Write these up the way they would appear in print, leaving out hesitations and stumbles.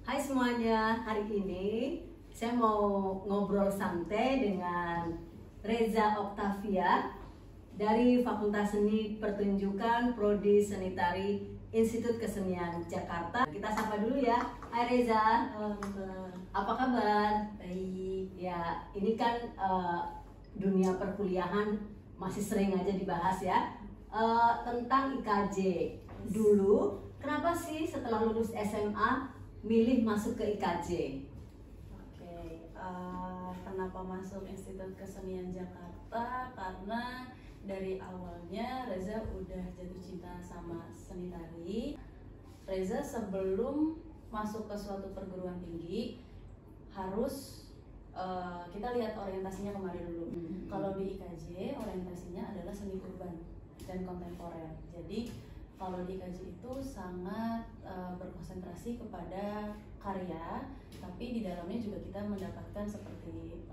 Hai semuanya, hari ini saya mau ngobrol santai dengan Reza Octavia dari Fakultas Seni Pertunjukan Prodi Seni Tari Institut Kesenian Jakarta. Kita sapa dulu ya. Hai Reza. Halo Tante. Apa kabar? Baik. Ya, ini kan dunia perkuliahan masih sering aja dibahas ya, tentang IKJ. Dulu, kenapa sih setelah lulus SMA milih masuk ke IKJ? Oke, kenapa masuk Institut Kesenian Jakarta? Karena dari awalnya Reza udah jatuh cinta sama seni tari. Reza sebelum masuk ke suatu perguruan tinggi harus kita lihat orientasinya kemarin dulu. Kalau di IKJ orientasinya adalah seni urban dan kontemporer. Jadi kalau di IKJ itu sangat berkonsentrasi kepada karya, tapi di dalamnya juga kita mendapatkan seperti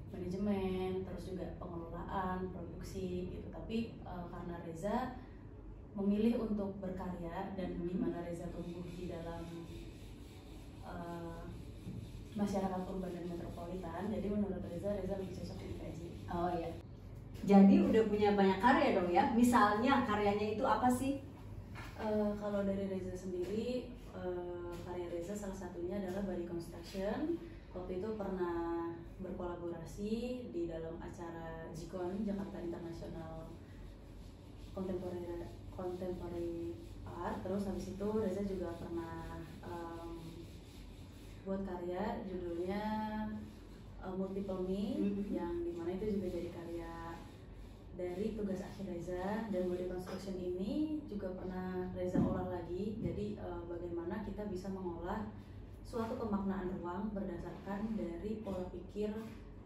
manajemen, terus juga pengelolaan, produksi gitu. Tapi karena Reza memilih untuk berkarya dan di mana Reza tumbuh di dalam masyarakat urban dan metropolitan, jadi menurut Reza lebih cocok di IKJ. Oh iya. Jadi udah punya banyak karya dong ya. Misalnya karyanya itu apa sih? Kalau dari Reza sendiri, karya Reza salah satunya adalah body construction. Waktu itu pernah berkolaborasi di dalam acara JICON, Jakarta International Contemporary Art. Terus habis itu Reza juga pernah buat karya judulnya Multiple Me, yang dimana itu juga jadi karya dari tugas akhir Reza. Dan body construction ini juga pernah Reza olah lagi. Jadi bagaimana kita bisa mengolah suatu pemaknaan ruang berdasarkan dari pola pikir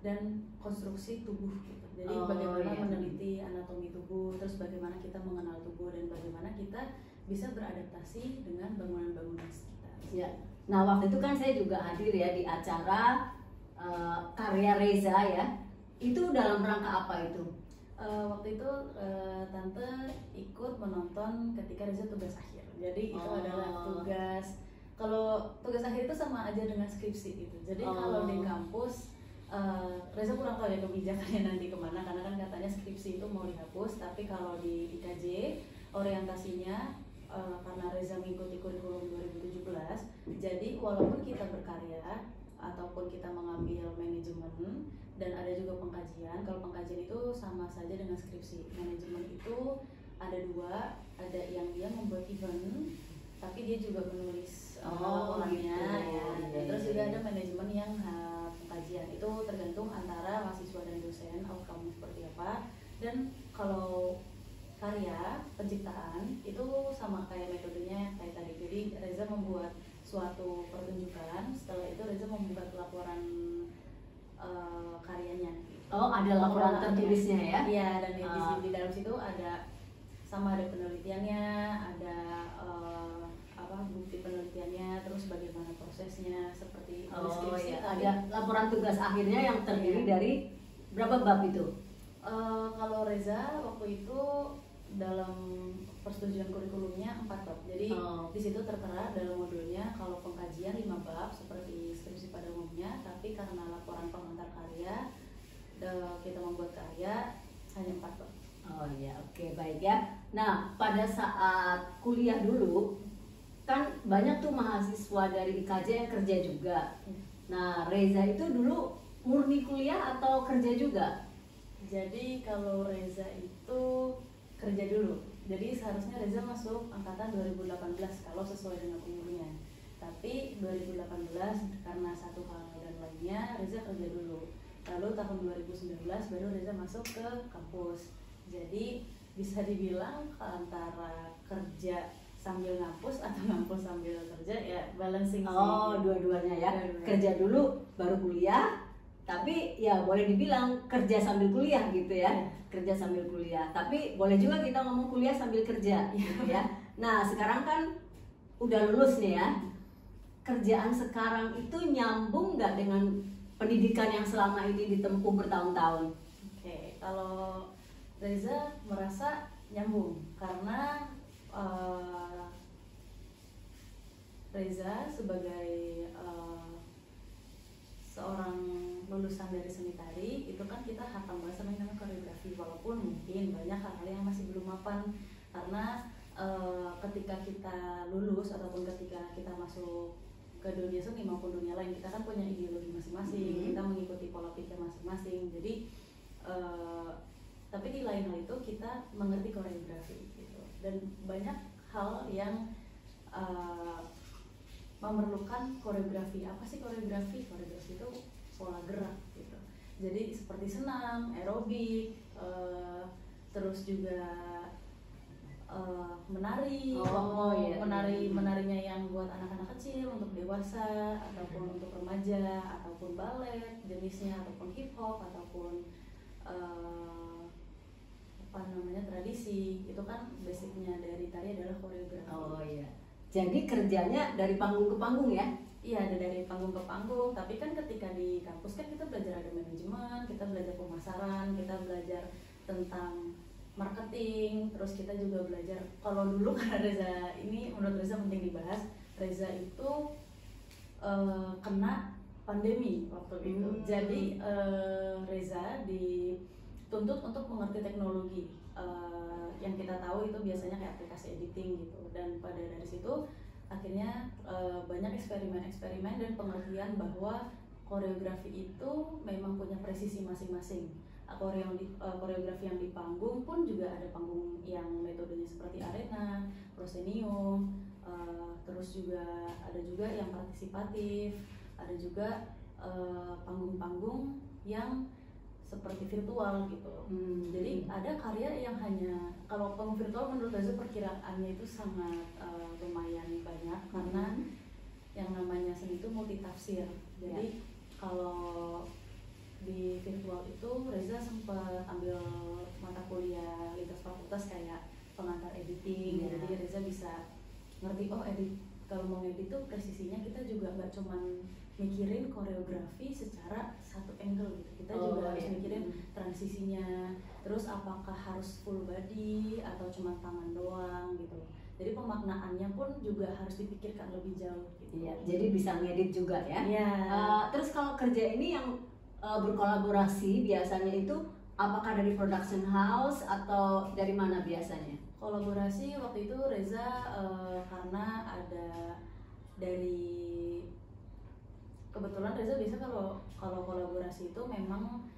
dan konstruksi tubuh gitu. Jadi bagaimana meneliti anatomi tubuh, terus bagaimana kita mengenal tubuh, dan bagaimana kita bisa beradaptasi dengan bangunan-bangunan sekitar. Ya. Nah, waktu itu kan saya juga hadir ya di acara karya Reza ya. Itu dalam rangka apa itu? Waktu itu Tante ikut menonton ketika Reza tugas akhir. Jadi itu adalah tugas. Kalau tugas akhir itu sama aja dengan skripsi gitu. Jadi kalau di kampus Reza kurang tahu ya kebijakannya nanti kemana, karena kan katanya skripsi itu mau dihapus. Tapi kalau di IKJ orientasinya karena Reza mengikuti kurikulum 2017, jadi walaupun kita berkarya ataupun kita mengambil manajemen dan ada juga pengkajian. Kalau pengkajian itu sama saja dengan skripsi. Manajemen itu ada dua, ada yang dia membuat event, tapi dia juga menulis laporannya ya. Terus juga ada manajemen yang pengkajian. Itu tergantung antara mahasiswa dan dosen outcome seperti apa. Dan kalau karya penciptaan itu sama kayak metodenya kayak tadi. Jadi Reza membuat suatu pertunjukan, setelah itu Reza membuat laporan karyanya. Oh, ada laporan tertulisnya ya? Iya, dan di dalam situ ada penelitiannya, ada bukti penelitiannya, terus bagaimana prosesnya, seperti deskripsi. Ya. Ada laporan tugas akhirnya yang terdiri dari berapa bab itu? Kalau Reza waktu itu dalam persetujuan kurikulumnya 4 bab. Jadi di situ tertera dalam modulnya kalau pengkajian 5 bab seperti skripsi pada umumnya, tapi karena laporan pengantar karya kita membuat karya hanya 4 bab. Oh ya, oke, baik ya. Nah, pada saat kuliah dulu kan banyak tuh mahasiswa dari IKJ yang kerja juga. Nah, Reza itu dulu murni kuliah atau kerja juga? Jadi kalau Reza itu kerja dulu. Jadi seharusnya Reza masuk angkatan 2018 kalau sesuai dengan umurnya. Tapi 2018 karena satu hal dan lainnya Reza kerja dulu. Lalu tahun 2019 baru Reza masuk ke kampus. Jadi bisa dibilang antara kerja sambil ngampus atau ngampus sambil kerja ya, balancing sih. Dua-duanya ya. Kerja dulu baru kuliah. Tapi ya boleh dibilang kerja sambil kuliah gitu ya. Kerja sambil kuliah. Tapi boleh juga kita ngomong kuliah sambil kerja gitu ya. Nah, sekarang kan udah lulus nih ya. Kerjaan sekarang itu nyambung nggak dengan pendidikan yang selama ini ditempuh bertahun-tahun? Oke, kalau Reza merasa nyambung karena Reza sebagai seorang lulusan dari seni tari itu kan kita hatam banget sama yang namanya koreografi, walaupun mungkin banyak hal-hal yang masih belum mapan karena ketika kita lulus ataupun ketika kita masuk ke dunia seni maupun dunia lain kita kan punya ideologi masing-masing, kita mengikuti pola pikir masing-masing. Jadi tapi di lain hal itu kita mengerti koreografi gitu, dan banyak hal yang memerlukan koreografi. Apa sih koreografi? Koreografi itu pola gerak gitu. Jadi seperti senam, aerobik, terus juga menari, menarinya yang buat anak-anak kecil, untuk dewasa, ataupun untuk remaja, ataupun balet jenisnya, ataupun hip hop, ataupun tradisi. Itu kan basicnya dari tari adalah koreografi. Oh iya. Jadi kerjanya dari panggung ke panggung ya? Iya, ada dari panggung ke panggung. Tapi kan ketika di kampus kan kita belajar ada manajemen, kita belajar pemasaran, kita belajar tentang marketing, terus kita juga belajar, kalau dulu karena Reza ini menurut Reza penting dibahas, Reza itu kena pandemi waktu itu. Jadi Reza dituntut untuk mengerti teknologi. Yang kita tahu itu biasanya kayak aplikasi editing gitu, dan pada dari situ akhirnya banyak eksperimen dan pengertian bahwa koreografi itu memang punya presisi masing-masing. Koreografi yang di panggung pun juga ada panggung yang metodenya seperti arena, proscenium, terus juga ada juga yang partisipatif, ada juga panggung-panggung yang seperti virtual gitu. Jadi ada karya yang hanya, kalau panggung virtual menurut Reza perkiraannya itu sangat lumayan banyak karena yang namanya seni itu multitafsir. Jadi kalau di virtual itu Reza sempat ambil mata kuliah lintas fakultas kayak pengantar editing. Jadi Reza bisa ngerti, oh kalau mau edit tuh presisinya kita juga nggak cuman mikirin koreografi secara satu angle gitu, kita juga harus mikirin transisinya, terus apakah harus full body atau cuma tangan doang gitu. Jadi pemaknaannya pun juga harus dipikirkan lebih jauh gitu. Iya, jadi bisa ngedit juga ya. Iya. Terus kalau kerja ini yang berkolaborasi biasanya itu apakah dari production house atau dari mana biasanya? Kolaborasi waktu itu Reza karena ada dari, kebetulan Reza biasa kalau kolaborasi itu memang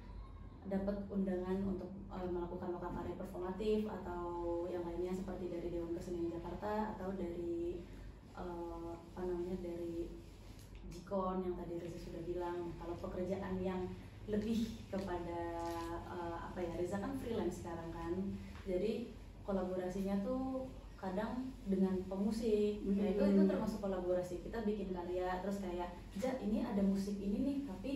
dapat undangan untuk melakukan lokal karya performatif atau yang lainnya seperti dari Dewan Kesenian Jakarta atau dari dari Jikon yang tadi Reza sudah bilang. Kalau pekerjaan yang lebih kepada Reza kan freelance sekarang kan, jadi kolaborasinya tuh kadang dengan pemusik, itu termasuk kolaborasi. Kita bikin karya, terus kayak, ini ada musik ini nih, tapi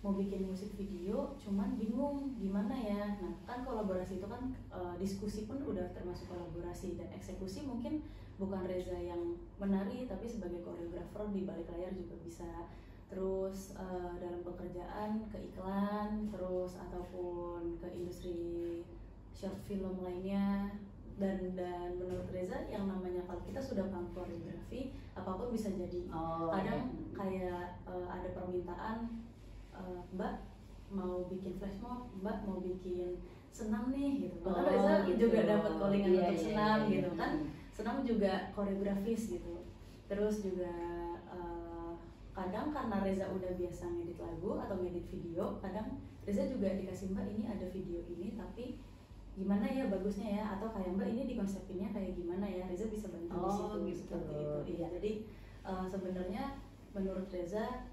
mau bikin musik video, cuman bingung gimana ya. Nah kan kolaborasi itu kan diskusi pun udah termasuk kolaborasi, dan eksekusi mungkin bukan Reza yang menari, tapi sebagai koreografer di balik layar juga bisa. Terus dalam pekerjaan ke iklan, terus ataupun ke industri short film lainnya. Dan menurut Reza yang namanya kalau kita sudah paham koreografi, apapun bisa jadi. Kadang kayak ada permintaan, Mbak mau bikin flash mob, Mbak mau bikin senam nih gitu. Bahkan Reza juga dapat callingan untuk senam gitu kan. Senam juga koreografis gitu. Terus juga kadang karena Reza udah biasa ngedit lagu atau ngedit video, kadang Reza juga dikasih, Mbak ini ada video ini tapi gimana ya bagusnya ya, atau kayak Mbak ini dikonsepinnya kayak gimana ya, Reza bisa bantu di situ gitu. Seperti itu. Iya. Jadi sebenarnya menurut Reza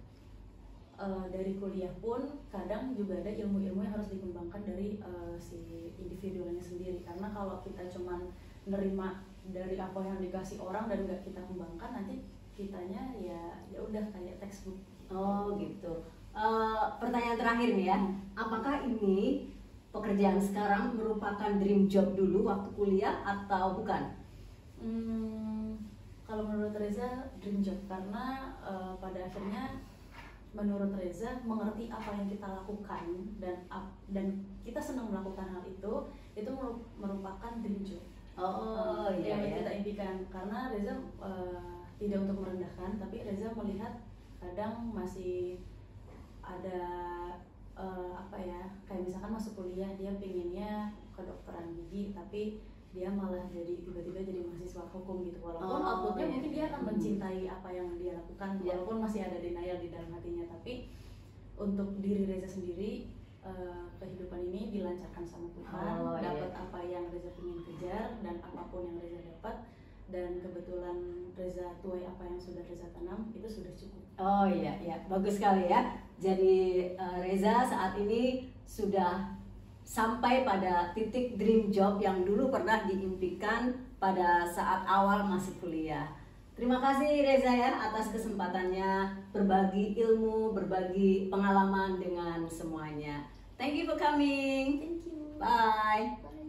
dari kuliah pun kadang juga ada ilmu-ilmu yang harus dikembangkan dari si individualnya sendiri, karena kalau kita cuman nerima dari apa yang dikasih orang dan nggak kita kembangkan, nanti kitanya ya udah kayak textbook. Gitu. Pertanyaan terakhir nih ya, apakah ini pekerjaan sekarang merupakan dream job dulu waktu kuliah atau bukan? Kalau menurut Reza dream job, karena pada akhirnya menurut Reza mengerti apa yang kita lakukan dan kita senang melakukan hal itu merupakan dream job. Yang kita impikan. Karena Reza tidak untuk merendahkan, tapi Reza melihat kadang masih ada apa ya, kayak misalkan masuk kuliah dia pinginnya kedokteran gigi tapi dia malah jadi tiba-tiba jadi mahasiswa hukum gitu, walaupun outputnya mungkin dia akan mencintai apa yang dia lakukan, walaupun masih ada denial di dalam hatinya. Tapi untuk diri Reza sendiri, kehidupan ini dilancarkan sama Tuhan, dapat apa yang Reza ingin kejar dan apapun yang Reza dapat, dan kebetulan Reza tuai apa yang sudah Reza tanam itu sudah cukup. Oh iya, bagus sekali ya. Jadi Reza saat ini sudah sampai pada titik dream job yang dulu pernah diimpikan pada saat awal masih kuliah. Terima kasih Reza ya atas kesempatannya berbagi ilmu, berbagi pengalaman dengan semuanya. Thank you for coming. Thank you. Bye. Bye.